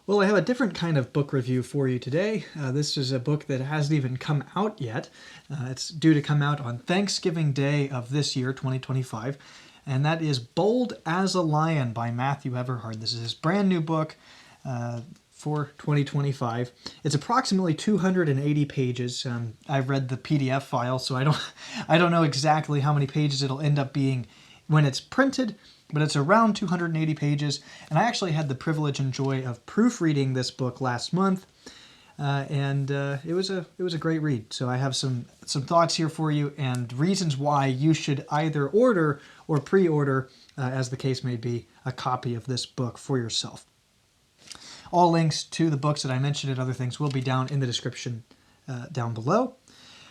Well, I have a different kind of book review for you today. This is a book that hasn't even come out yet. It's due to come out on Thanksgiving Day of this year, 2025, and that is Bold as a Lion by Matthew Everhard. This is his brand new book for 2025. It's approximately 280 pages. I've read the PDF file, so I don't know exactly how many pages it'll end up being when it's printed, but it's around 280 pages, and I actually had the privilege and joy of proofreading this book last month, and it was a great read. So I have some thoughts here for you and reasons why you should either order or pre-order, as the case may be, a copy of this book for yourself. All links to the books that I mentioned and other things will be down in the description down below.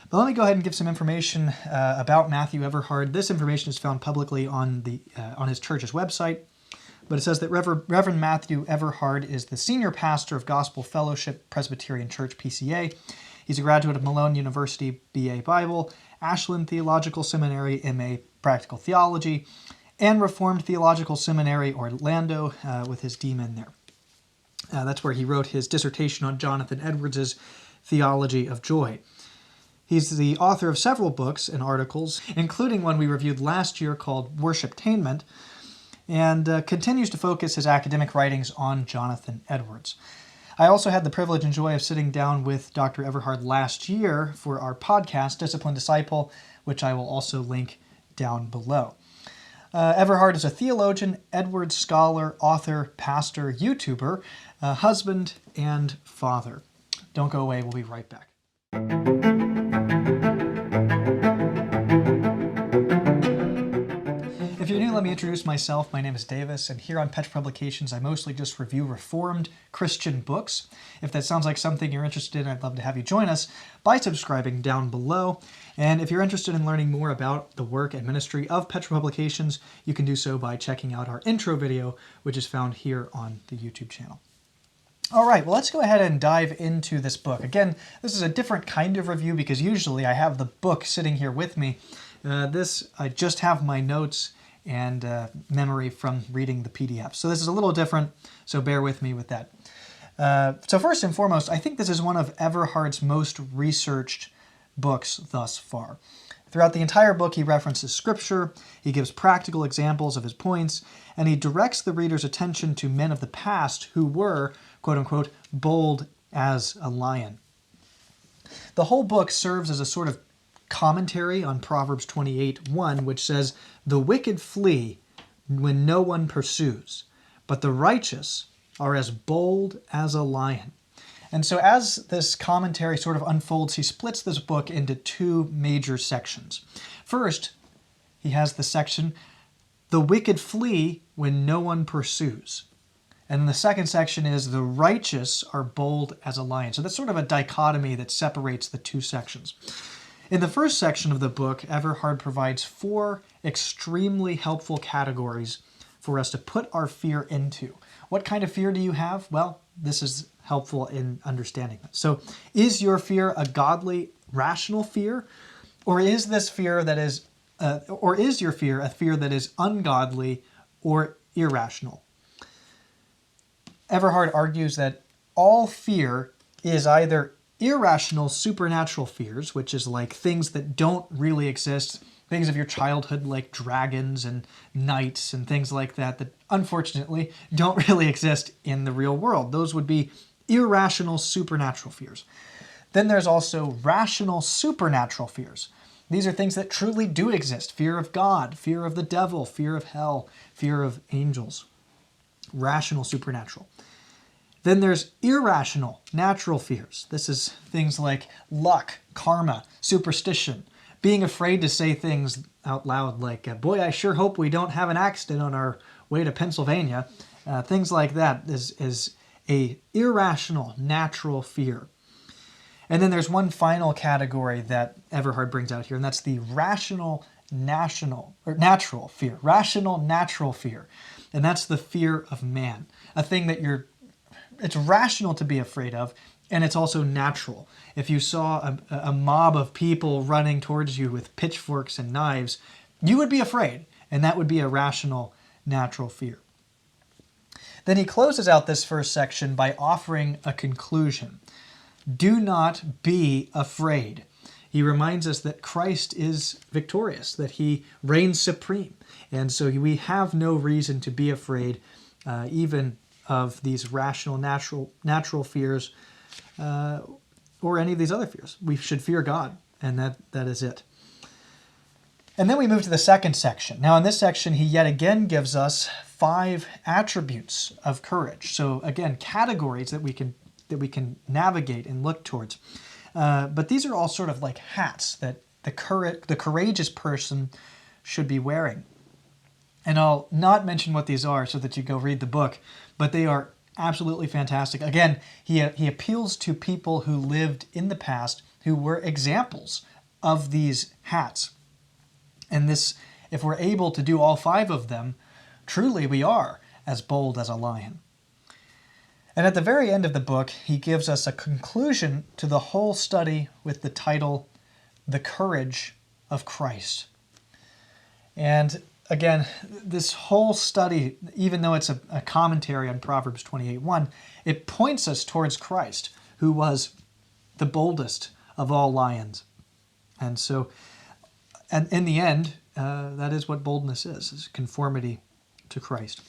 But let me go ahead and give some information about Matthew Everhard. This information is found publicly on his church's website, but it says that Reverend Matthew Everhard is the senior pastor of Gospel Fellowship Presbyterian Church, PCA. He's a graduate of Malone University BA Bible, Ashland Theological Seminary MA Practical Theology, and Reformed Theological Seminary Orlando with his DMin there. That's where he wrote his dissertation on Jonathan Edwards' Theology of Joy. He's the author of several books and articles, including one we reviewed last year called Worshiptainment, and continues to focus his academic writings on Jonathan Edwards. I also had the privilege and joy of sitting down with Dr. Everhard last year for our podcast, Discipline Disciple, which I will also link down below. Everhard is a theologian, Edwards scholar, author, pastor, YouTuber, husband, and father. Don't go away, we'll be right back. If you're new, let me introduce myself. My name is Davis, and here on Petra Publications, I mostly just review Reformed Christian books. If that sounds like something you're interested in, I'd love to have you join us by subscribing down below. And if you're interested in learning more about the work and ministry of Petra Publications, you can do so by checking out our intro video, which is found here on the YouTube channel. All right, well, let's go ahead and dive into this book. Again, this is a different kind of review because usually I have the book sitting here with me. I just have my notes and memory from reading the PDF. So this is a little different, so bear with me with that. So first and foremost, I think this is one of Everhard's most researched books thus far. Throughout the entire book, he references scripture, he gives practical examples of his points, and he directs the reader's attention to men of the past who were, quote-unquote, bold as a lion. The whole book serves as a sort of commentary on Proverbs 28:1, which says, "The wicked flee when no one pursues, but the righteous are as bold as a lion." And so as this commentary sort of unfolds, he splits this book into two major sections. First, he has the section, "The wicked flee when no one pursues." And then the second section is, "The righteous are bold as a lion." So that's sort of a dichotomy that separates the two sections. In the first section of the book, Everhard provides four extremely helpful categories for us to put our fear into. What kind of fear do you have? Well, this is helpful in understanding that. So, is your fear a godly, rational fear, or is this fear that is, or is your fear a fear that is ungodly or irrational? Everhard argues that all fear is either irrational supernatural fears, which is like things that don't really exist, things of your childhood like dragons and knights and things like that unfortunately don't really exist in the real world. Those would be irrational supernatural fears. Then there's also rational supernatural fears. These are things that truly do exist. Fear of God, fear of the devil, fear of hell, fear of angels. Rational supernatural. Then there's irrational natural fears. This is things like luck, karma, superstition, being afraid to say things out loud like, "Boy, I sure hope we don't have an accident on our way to Pennsylvania." Things like that is a irrational natural fear. And then there's one final category that Everhard brings out here, and that's the natural fear. Rational natural fear. And that's the fear of man. A thing that it's rational to be afraid of, and it's also natural. If you saw a mob of people running towards you with pitchforks and knives, you would be afraid, and that would be a rational, natural fear. Then he closes out this first section by offering a conclusion. Do not be afraid. He reminds us that Christ is victorious, that he reigns supreme. And so we have no reason to be afraid, even of these rational, natural fears, or any of these other fears. We should fear God, and that is it. And then we move to the second section. Now in this section, he yet again gives us 5 attributes of courage. So again, categories that we can navigate and look towards. But these are all sort of like hats that the courageous person should be wearing. And I'll not mention what these are so that you go read the book, but they are absolutely fantastic. Again, he appeals to people who lived in the past, who were examples of these hats. And this, if we're able to do all 5 of them, truly we are as bold as a lion. And at the very end of the book, he gives us a conclusion to the whole study with the title, The Courage of Christ. And again, this whole study, even though it's a commentary on Proverbs 28:1, it points us towards Christ, who was the boldest of all lions. And so, and in the end, that is what boldness is conformity to Christ.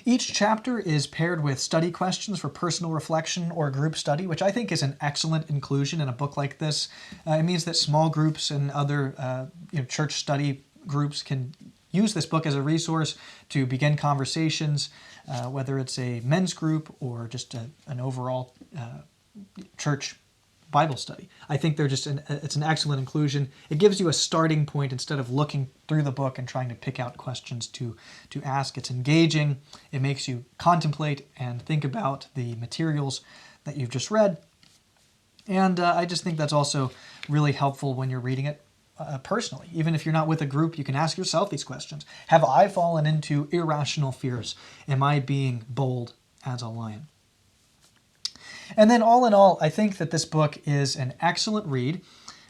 Each chapter is paired with study questions for personal reflection or group study, which I think is an excellent inclusion in a book like this. It means that small groups and other church study groups can use this book as a resource to begin conversations, whether it's a men's group or just an overall church Bible study. I think it's an excellent inclusion. It gives you a starting point instead of looking through the book and trying to pick out questions to ask. It's engaging. It makes you contemplate and think about the materials that you've just read. And I just think that's also really helpful when you're reading it personally. Even if you're not with a group, you can ask yourself these questions. Have I fallen into irrational fears? Am I being bold as a lion? And then all in all, I think that this book is an excellent read,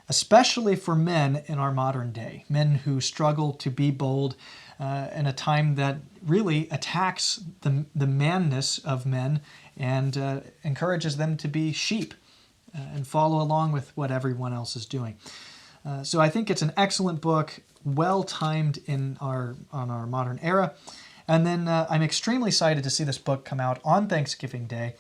especially for men in our modern day, men who struggle to be bold in a time that really attacks the manness of men and encourages them to be sheep and follow along with what everyone else is doing. So I think it's an excellent book, well-timed on our modern era. And then I'm extremely excited to see this book come out on Thanksgiving Day.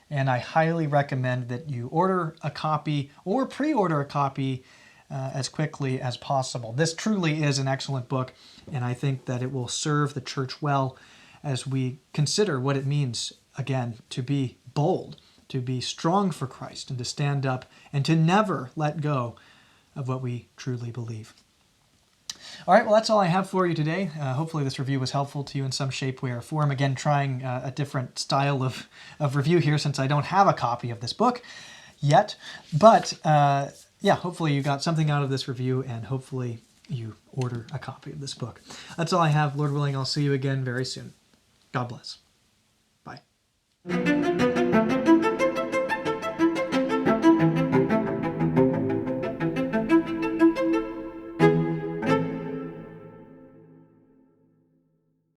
And I highly recommend that you order a copy or pre-order a copy as quickly as possible. This truly is an excellent book, and I think that it will serve the church well as we consider what it means, again, to be bold, to be strong for Christ, and to stand up and to never let go of what we truly believe. All right, well, that's all I have for you today. Hopefully this review was helpful to you in some shape, way, or form. Again, trying a different style of review here since I don't have a copy of this book yet. But hopefully you got something out of this review, and hopefully you order a copy of this book. That's all I have. Lord willing, I'll see you again very soon. God bless. Bye.